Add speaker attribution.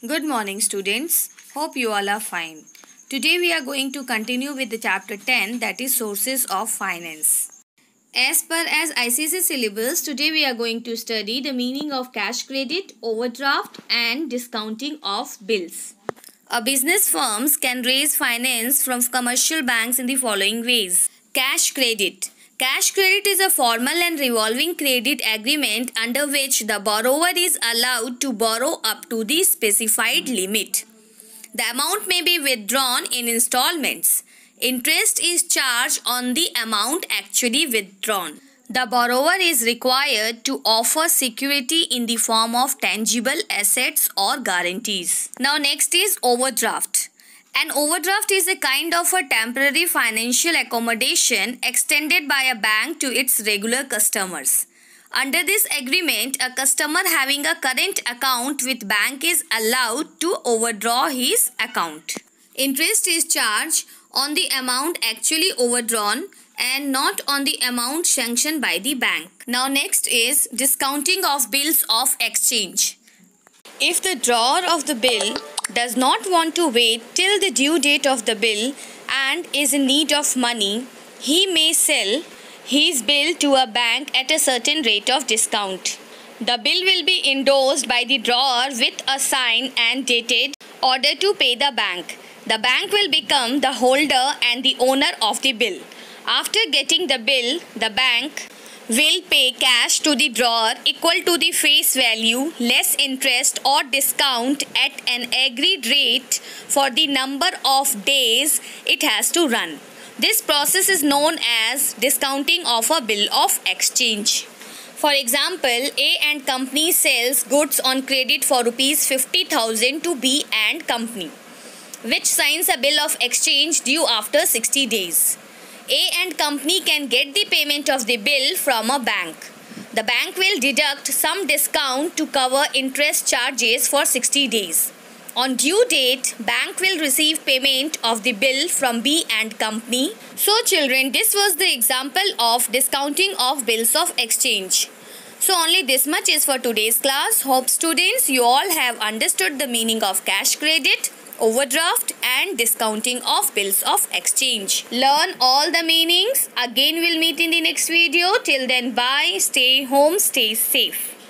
Speaker 1: Good morning, students. Hope you all are fine. Today we are going to continue with the chapter 10, that is Sources of Finance. As per ICSE syllabus, today we are going to study the meaning of cash credit, overdraft and discounting of bills. A business firms can raise finance from commercial banks in the following ways. Cash credit. Cash credit is a formal and revolving credit agreement under which the borrower is allowed to borrow up to the specified limit. The amount may be withdrawn in installments. Interest is charged on the amount actually withdrawn. The borrower is required to offer security in the form of tangible assets or guarantees. Now next is overdraft. An overdraft is a kind of a temporary financial accommodation extended by a bank to its regular customers. Under this agreement, a customer having a current account with bank is allowed to overdraw his account. Interest is charged on the amount actually overdrawn and not on the amount sanctioned by the bank. Now next is discounting of bills of exchange. If the drawer of the bill does not want to wait till the due date of the bill and is in need of money, he may sell his bill to a bank at a certain rate of discount. The bill will be endorsed by the drawer with a sign and dated order to pay the bank. The bank will become the holder and the owner of the bill. After getting the bill, the bank will pay cash to the drawer equal to the face value less interest or discount at an agreed rate for the number of days it has to run. This process is known as discounting of a bill of exchange. For example, A and Company sells goods on credit for rupees 50,000 to B and Company, which signs a bill of exchange due after 60 days. A and Company can get the payment of the bill from a bank. The bank will deduct some discount to cover interest charges for 60 days. On due date, bank will receive payment of the bill from B and Company. So children, this was the example of discounting of bills of exchange. So only this much is for today's class. Hope students you all have understood the meaning of cash credit, overdraft and discounting of bills of exchange. Learn all the meanings. Again we'll meet in the next video. Till then, bye. Stay home, stay safe.